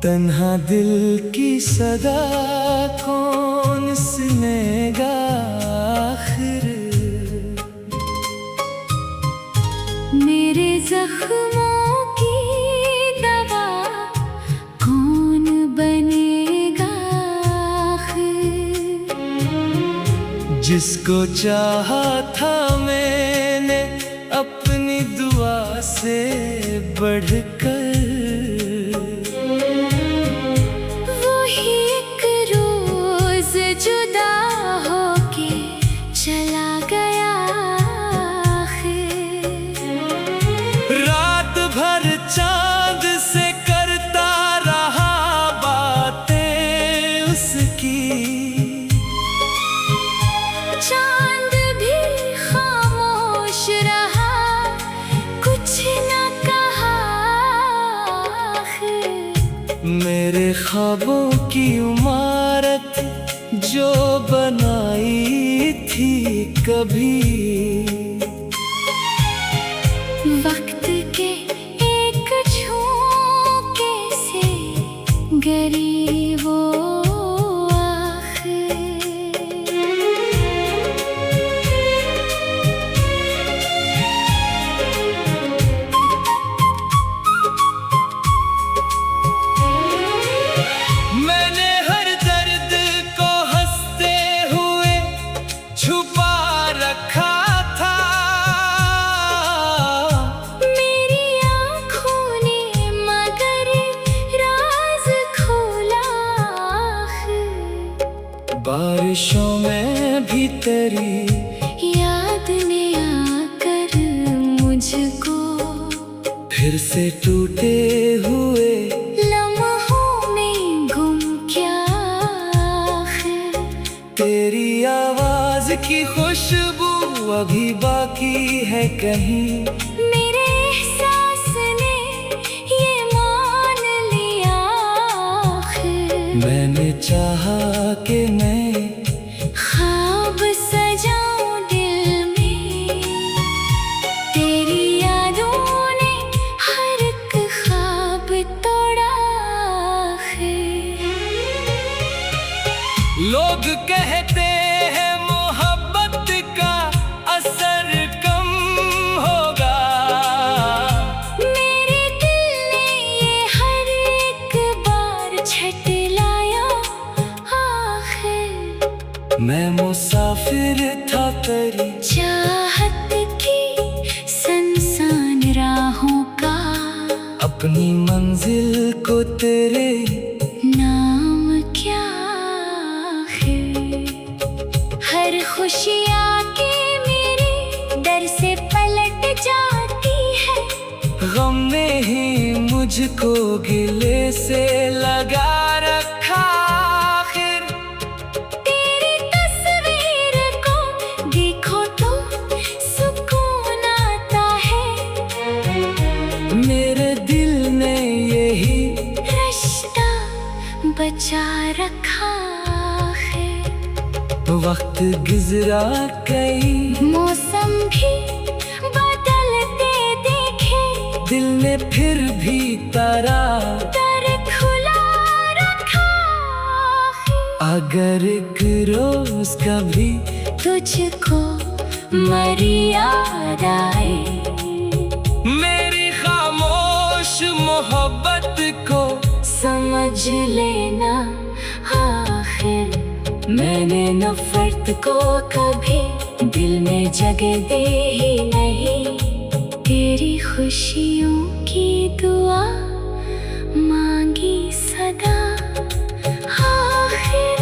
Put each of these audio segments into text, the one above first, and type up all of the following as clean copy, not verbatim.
तन्हा दिल की सदा कौन सुनेगा आखिर। मेरे जख्मों की दवा कौन बनेगा आखिर। जिसको चाहा था मैंने अपनी दुआ से बढ़कर, जुदा होके चला गया आखिर। रात भर चांद से करता रहा बातें उसकी, चांद भी खामोश रहा, कुछ न कहा आखिर। मेरे ख्वाबों की इमारत जो बनाई थी कभी, वक्त के एक झोंके से गिरी वो बारिशों में भी तेरी याद ने आकर मुझको फिर से टूटे हुए लम्हों में गुम क्या आखिर। तेरी आवाज की खुशबू अभी बाकी है कहीं, मेरे एहसास ने ये मान लिया आखिर। मैंने चाहा कि मैं ख्वाब सजाऊं दिल में, तेरी यादों ने हर एक ख्वाब तोड़ा आखिर। लोग कहते हैं मोहब्बत का असर कम होगा, मेरे दिल ने ये हर एक बार झटलाया आखिर। मैं मुसाफिर था तेरी चाहत की सुनसान राहों का, अपनी मंजिल को तेरे नाम क्या आखिर। हर खुशी आके मेरे दर से पलट जाती है, गम ने ही मुझको गिले से लगा रखा आखिर। तेरी तस्वीर को देखो तो सुकून आता है, मेरे दिल ने यही रिश्ता बचा रखा है। वक्त गुजरा कई मौसम भी बदलते देखे, दिल ने फिर भी तारा दर खुला रखा है। अगर एक रोज कभी तुझको मेरी याद आए, मेरी खामोश मोहब्बत को समझ लेना आखिर। मैंने नफरत को कभी दिल में जगह दे ही नहीं, तेरी खुशियों की दुआ मांगी सदा आखिर।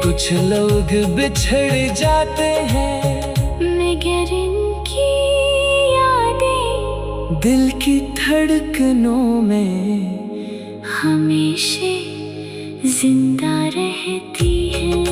कुछ लोग बिछड़ जाते हैं, मगर इनकी यादें दिल की धड़कनों में हमेशा जिंदा रहती हैं।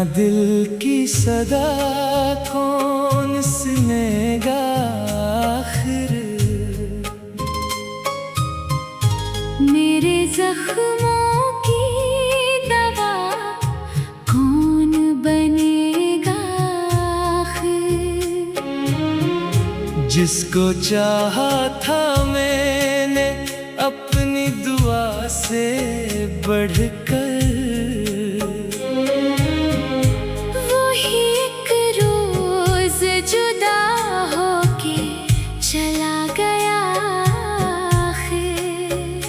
दिल की सदा कौन सुनेगा आखिर। मेरे जख्मों की दवा कौन बनेगा आखिर। जिसको चाहा था मैंने अपनी दुआ से बढ़कर, वही एक रोज जुदा होके चला गया आखिर।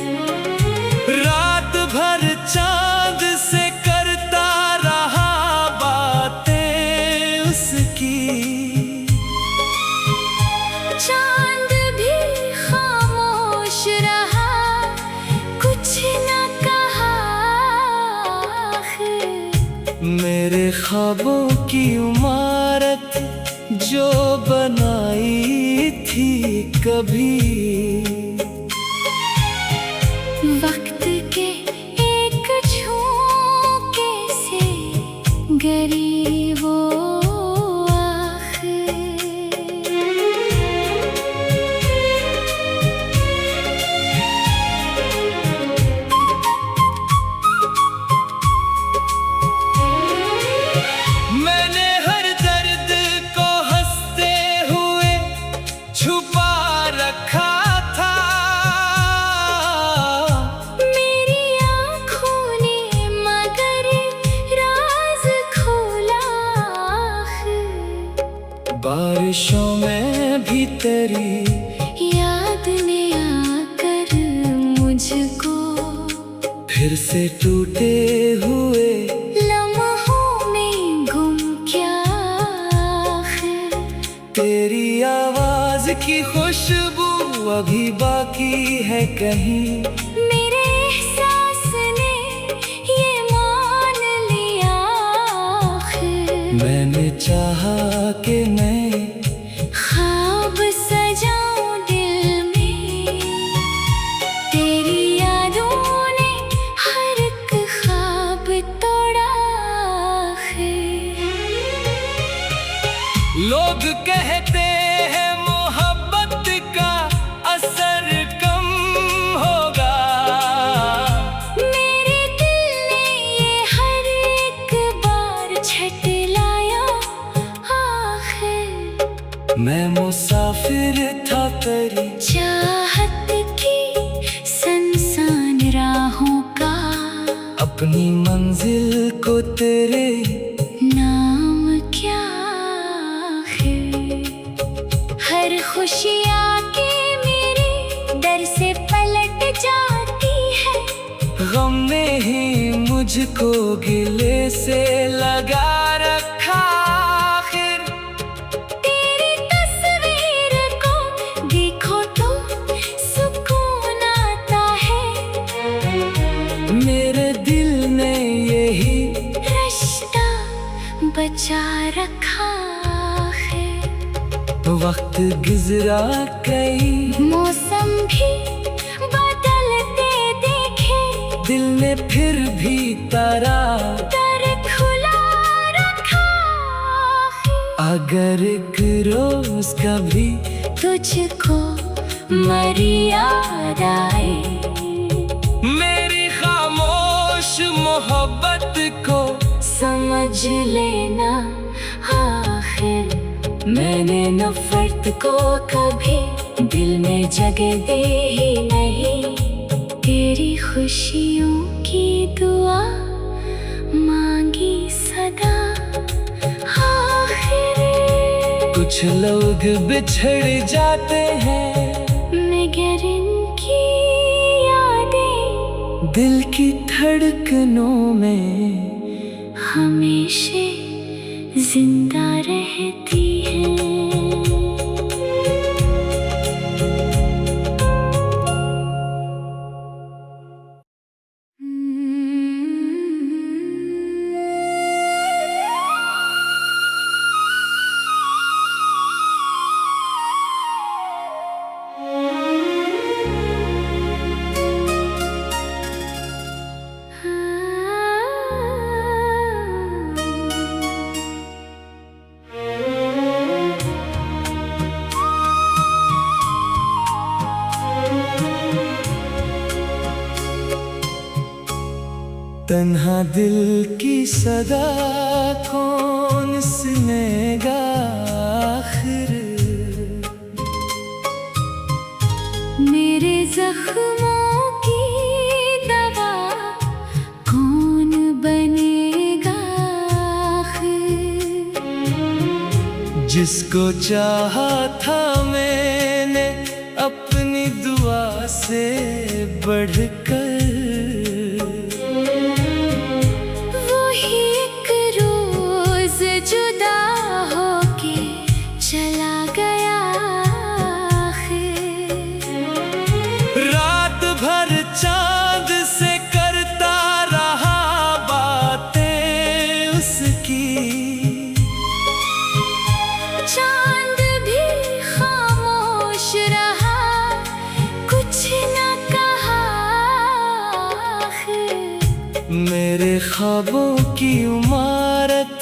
रात भर चांद से करता रहा बातें उसकी, चांद भी खामोश रहा, कुछ न कहा आखिर। मेरे ख्वाबों की इमारत जो बनाई थी कभी, वक्त के एक झोंके से गिरी वो आखिर। मैंने हर दर्द को हंसते हुए छुपा रखा था, मेरी आँखों ने मगर राज खोला आखिर। बारिशों में भी तेरी याद ने आकर मुझको फिर से टूटे हुए लम्हों में गुम किया आखिर। तेरी आवाज की खुशबू अभी बाकी है कहीं। मेरे एहसास ने ये मान लिया आखिर। मैंने चाहा कि मैं ख्वाब सजाऊं दिल में, तेरी यादों ने हर एक ख्वाब तोड़ा आखिर। लोग कहते हैं मोहब्बत का असर कम होगा, मेरे दिल ने ये हर एक बार झटलाया आखिर। मैं मुसाफिर था तेरी चाहत की सनसान राहों का, अपनी मंजिल को तेरे नाम क्या आखिर। हर खुशी आके मेरे दर से पलट जाती है, गम ने ही मुझको गिले से लगा रखा आखिर। तेरी तस्वीर को देखो तो सुकून आता है, मेरे दिल ने यही रिश्ता बचा रखा है। वक्त गुजरा कई मौसम भी बदलते देखे, दिल ने फिर भी तारा दर खुला रखा है। अगर एक रोज कभी तुझको मरी याद आए, मेरी खामोश मोहब्बत को समझ लेना आखिर। मैंने नफरत को कभी दिल में जगह दे ही नहीं, तेरी खुशियों की दुआ मांगी सदा आखिर। कुछ लोग बिछड़ जाते हैं, मगर इनकी यादें दिल की धड़कनों में हमेशा जिंदा रहती है। दिल की सदा कौन सुनेगा आखिर। मेरे जख्मों की दवा कौन बनेगा आखिर। जिसको चाहा था मैंने अपनी दुआ से बढ़कर, वही एक रोज जुदा होके चला गया आखिर। रात भर चांद से करता रहा बातें उसकी, चांद भी खामोश रहा, कुछ न कहा आखिर। मेरे ख्वाबों की इमारत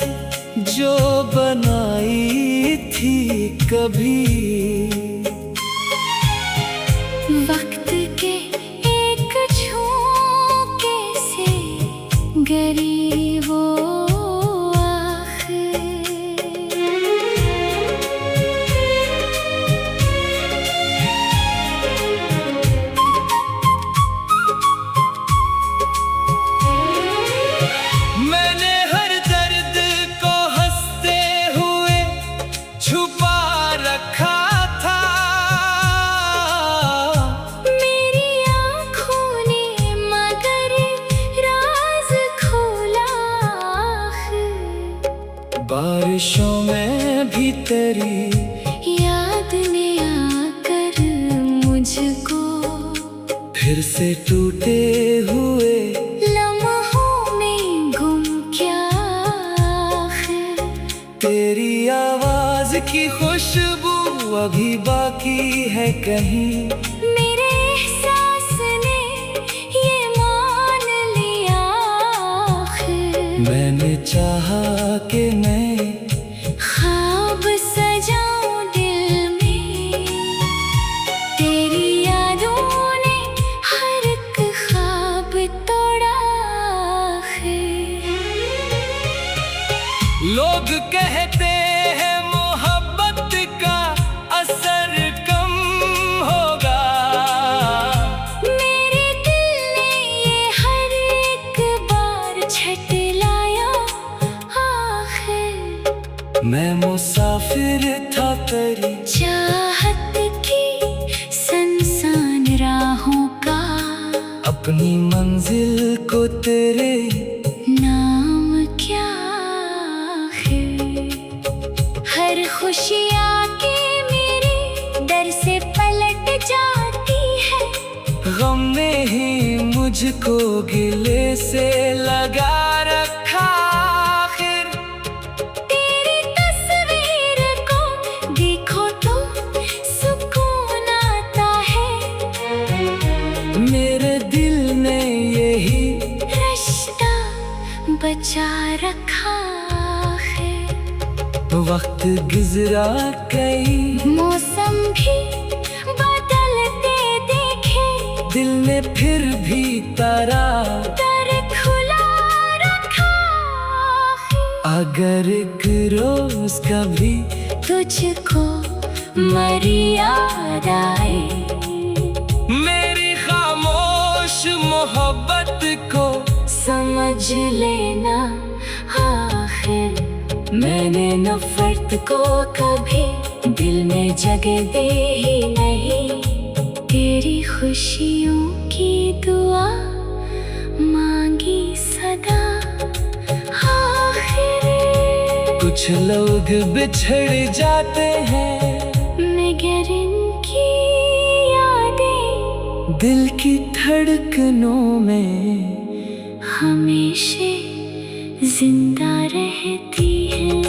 जो बनाई थी कभी, वक्त के एक झोंके से गिरी वो आखिर। मैंने हर दर्द को हंसते हुए छुपा रखा था। मेरी आँखों ने मगर राज खोला आखिर। बारिशों में भी तेरी याद ने आकर मुझको फिर से टूटे हुए लम्हों में गुम किया आखिर। तेरी आवाज की खुशबू अभी बाकी है कहीं। मेरे एहसास ने ये मान लिया आखिर। मैंने चाहा कि मैं ख्वाब सजाऊं दिल में, तेरी यादों ने हर एक ख्वाब तोड़ा आखिर। लोग कहते हैं मोहब्बत का असर कम होगा। मेरे दिल ने ये हर एक बार झटलाया आखिर। मैं मुसाफिर था तेरी चाहत की सनसान राहों का, अपनी मंजिल को तेरे नाम क्या आखिर। हर खुशी आके मेरे दर से पलट जाती है, गम ने ही मुझको गिले से लगा रखा आखिर। तेरी तस्वीर को देखो तो सुकून आता है। मेरे दिल ने यही रिश्ता बचा रखा है। वक्त गुजरा कई मौसम भी बदलते देखे, दिल ने फिर भी तारा दर खुला रखा है। अगर एक रोज कभी तुझको मरी याद आए, मेरी खामोश मोहब्बत को समझ लेना आखिर। मैंने नफरत को कभी दिल में जगह दे ही नहीं, तेरी खुशियों की दुआ मांगी सदा आखिर। कुछ लोग बिछड़ जाते हैं, मगर इनकी यादें दिल की धड़कनों में हमेशा जिंदा रहती हैं।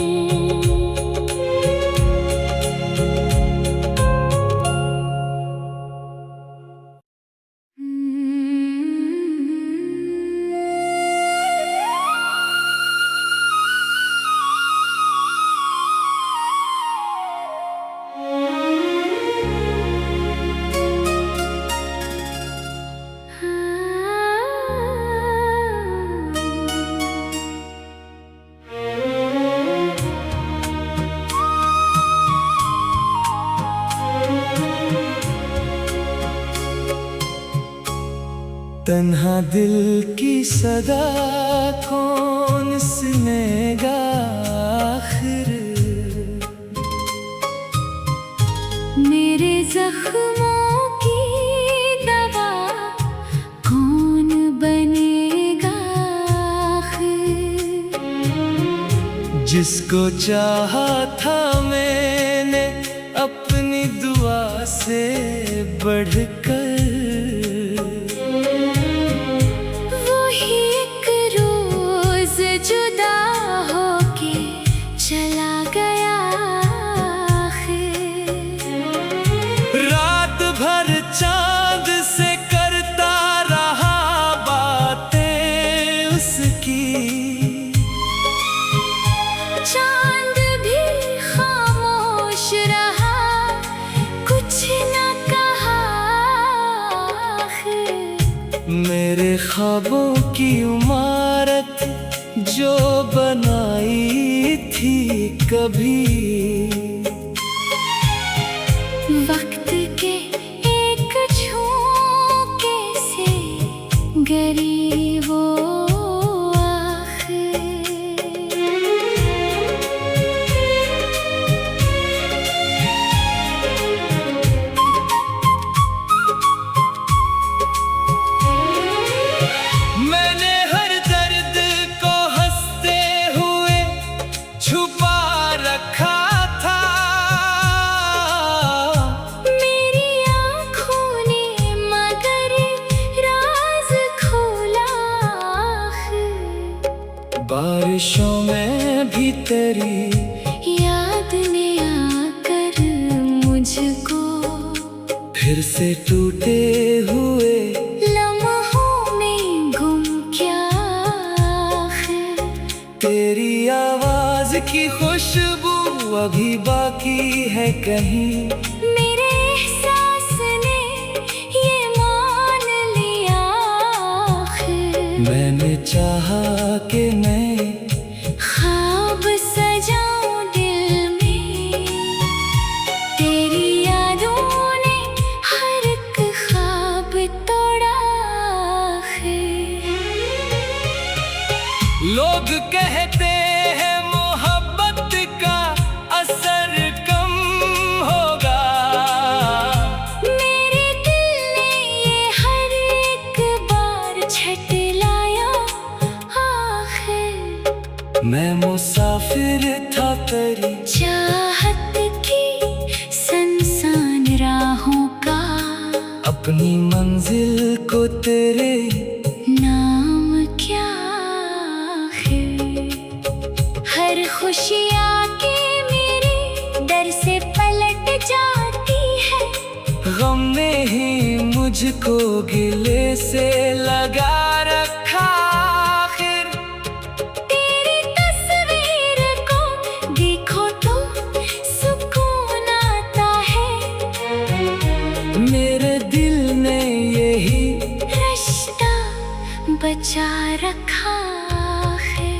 तन्हा दिल की सदा कौन सुनेगा आखिर। मेरे जख्मों की दवा कौन बनेगा आखिर। जिसको चाहा था मैंने अपनी दुआ से बढ़कर, वही एक रोज जुदा होके चला गया आखिर। रात भर चांद से करता रहा बातें उसकी, चांद भी खामोश रहा, कुछ न कहा आखिर। मेरे ख्वाबों की इमारत जो बनाई थी कभी, वक्त के एक झोंके से गिरी वो आखिर। मैंने हर दर्द को हंसते हुए छुपा रखा था, मेरी आँखों ने मगर राज खोला आखिर। बारिशों में भी तेरी याद ने आकर मुझको फिर से टूटे हुए लम्हों में गुम किया आखिर। तेरी आवाज की खुशबू अभी बाकी है कहीं। मेरे एहसास ने ये मान लिया आखिर। मैंने चाहा कि मैं ख्वाब सजाऊं दिल में, तेरी यादों ने हर एक ख्वाब तोड़ा आखिर। लोग कहते हैं मोहब्बत का असर कम होगा, मेरे दिल ने ये हर एक बार झटलाया आखिर। मैं मुसाफिर था तेरी चाहत की सनसान राहों का, अपनी मंजिल को तेरे नाम क्या आखिर। हर खुशी आके मेरे दर से पलट जाती है, गम ने ही मुझको गिले से लगा रखा आखिर। तेरी तस्वीर को देखो तो सुकून आता है, मेरे दिल ने यही रिश्ता बचा रखा है।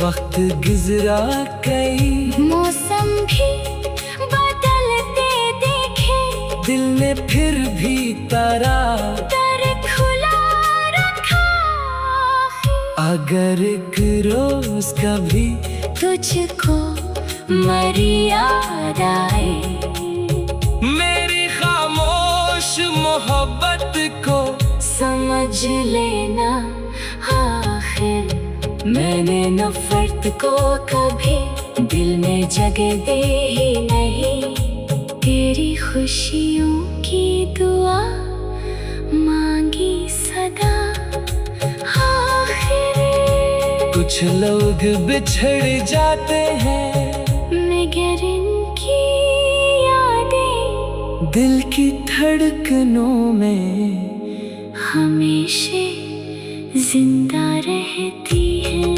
वक्त गुजरा कई मौसम भी बदलते देखे, दिल ने फिर भी तारा दर खुला रखा है। अगर एक रोज कभी तुझको मरी याद आए, मेरी खामोश मोहब्बत को समझ लेना आखिर। मैंने नफरत को कभी दिल में जगह दे ही नहीं, तेरी खुशियों की दुआ मांगी सदा आखिर। कुछ लोग बिछड़ जाते हैं, मगर इनकी यादें दिल की धड़कनों में हमेशा जिंदा रहती हैं।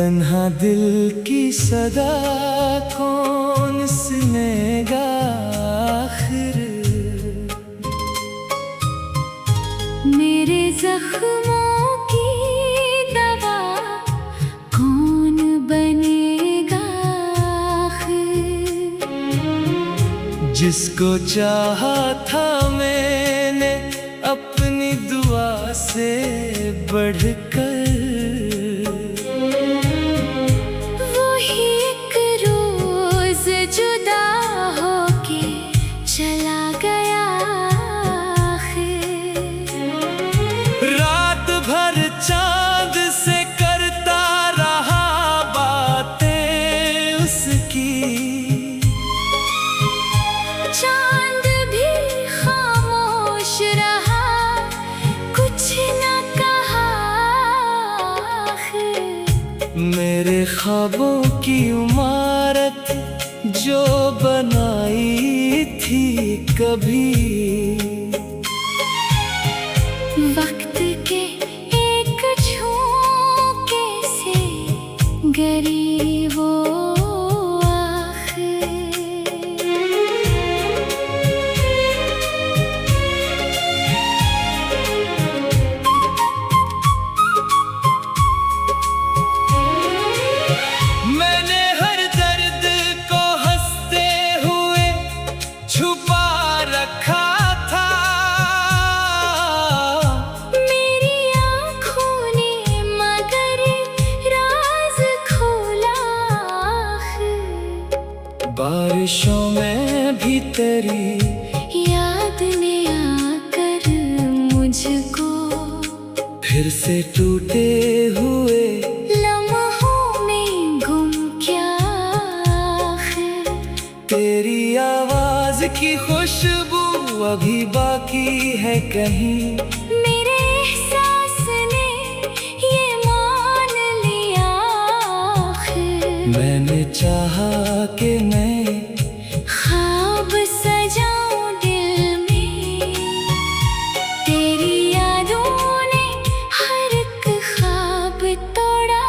तन्हा दिल की सदा कौन सुनेगा आखिर। मेरे जख्मों की दवा कौन बनेगा आखिर। जिसको चाहा था मैंने अपनी दुआ से बढ़कर, वही एक रोज जुदा होके चला गया आखिर। रात भर चांद से करता रहा बातें उसकी, चांद भी खामोश रहा, कुछ न कहा आखिर। मेरे ख्वाबों की इमारत जो बनाई थी कभी, वक्त के एक झोंके से गिरी वो आखिर। मैंने हर दर्द को हंसते हुए छुपा रखा था, मेरी आँखों ने मगर राज खोला आखिर। बारिशों में भी तेरी याद ने आकर मुझको फिर से टूटे हुए लम्हों में गुम किया आखिर। तेरी आवाज की खुशबू अभी बाकी है कहीं। मेरे एहसास ने ये मान लिया आखिर। मैंने चाहा कि मैं ख्वाब सजाऊं दिल में, तेरी यादों ने हर एक ख्वाब तोड़ा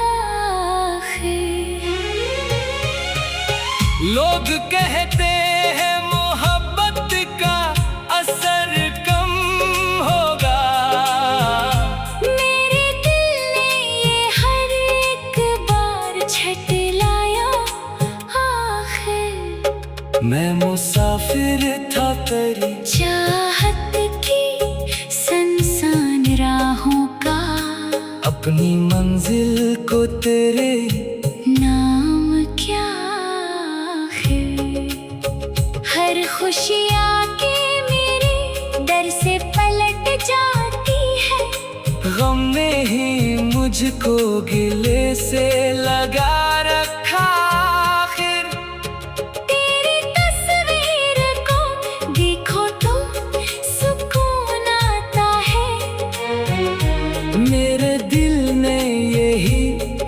आखिर। लोग कहते हैं मोहब्बत का असर कम होगा, मेरे दिल ने ये हर एक बार झटलाया आखिर। मैं मुसाफिर था तेरी चाहत की सनसान राहों का, अपनी मंजिल को तेरे नाम क्या आखिर। हर खुशी आके मेरे दर से पलट जाती है, गम ने ही मुझको गिले से लगा रखा आखिर। तेरी तस्वीर को देखो तो सुकून आता है, मेरे दिल ने यही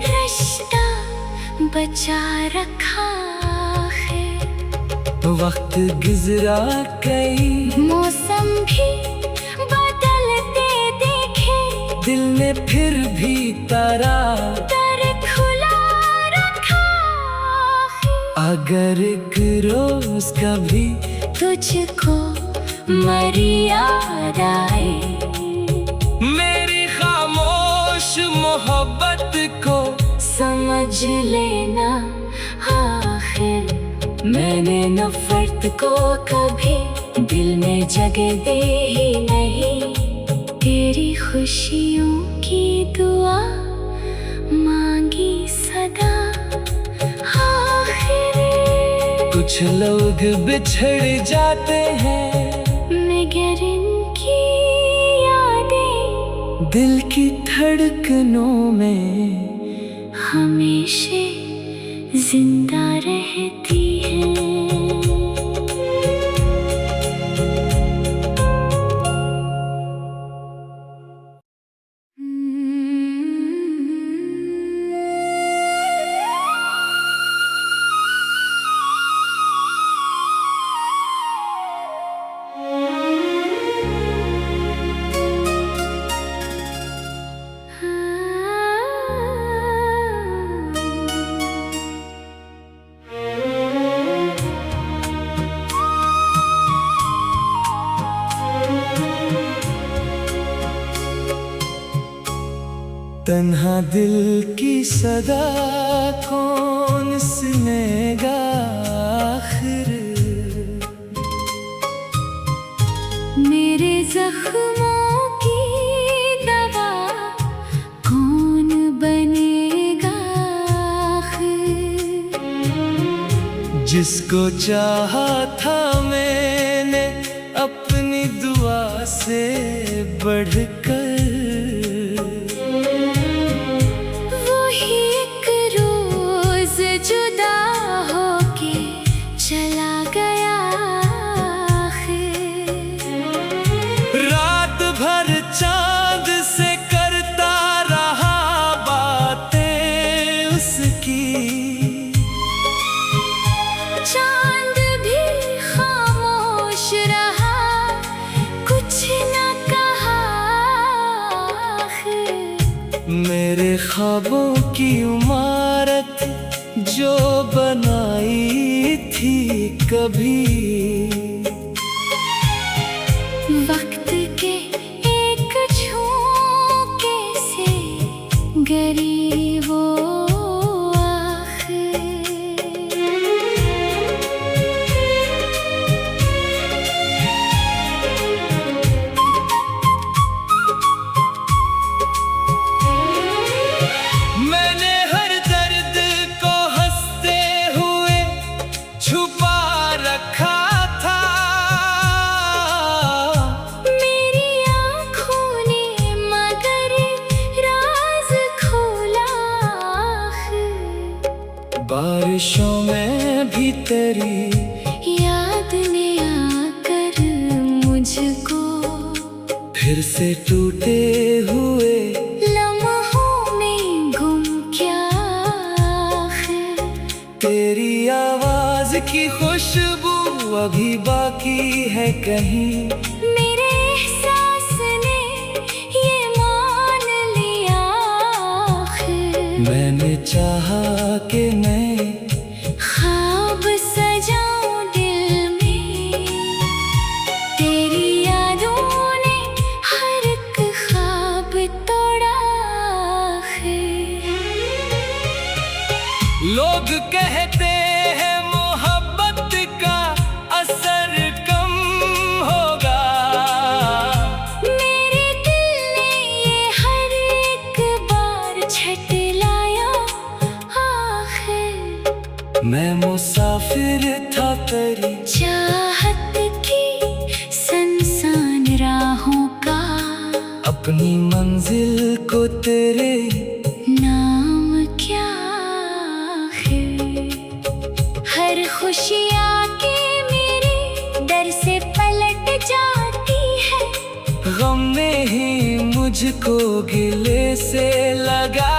रिश्ता बचा रखा है। वक्त गुजरा कई मौसम भी बदलते देखे, दिल ने फिर भी तारा दर खुला रखा है। अगर एक रोज कभी तुझको मरी याद आए, मेरी खामोश मोहब्बत को समझ लेना आखिर। मैंने नफरत को कभी दिल में जगह दे ही नहीं, तेरी खुशियों की दुआ मांगी सदा आखिर। कुछ लोग बिछड़ जाते हैं, मगर इनकी यादें दिल की धड़कनों में हमेशा जिंदा रहती हैं। तन्हा दिल की सदा कौन सुनेगा आखिर। मेरे जख्मों की दवा कौन बनेगा आखिर। जिसको चाहा था मैंने अपनी दुआ से बढ़कर, वही एक रोज जुदा होके चला गया आखिर। रात भर चांद से करता रहा बातें उसकी, चांद भी खामोश रहा, कुछ न कहा आखिर। मेरे ख्वाबों की इमारत जो बनाई थी कभी, वक्त के एक झोंके से गिरी वो आखिर। मैंने हर दर्द को हंसते हुए छुपा रखा था, मेरी आँखों ने मगर राज खोला आखिर। बारिशों में भी तेरी याद ने आकर मुझको फिर से टूटे हुए लम्हों में गुम क्या आखिर। तेरी आवाज की खुशबू अभी बाकी है कहीं। मेरे एहसास ने ये मान लिया आखिर। मैंने चाहा कि मैं ख्वाब सजाऊं दिल में, तेरी यादों ने हर एक ख्वाब तोड़ा आखिर। लोग कहते हैं मोहब्बत का असर कम होगा, मेरे दिल ने ये हर एक बार झटलाया आखिर। मैं मुसाफिर था तेरी चाहत की संसान राहों का, अपनी मंजिल को तेरे नाम क्या आखिर। हर खुशी आके मेरे दर से पलट जाती है, गम ने ही मुझको गिले से लगा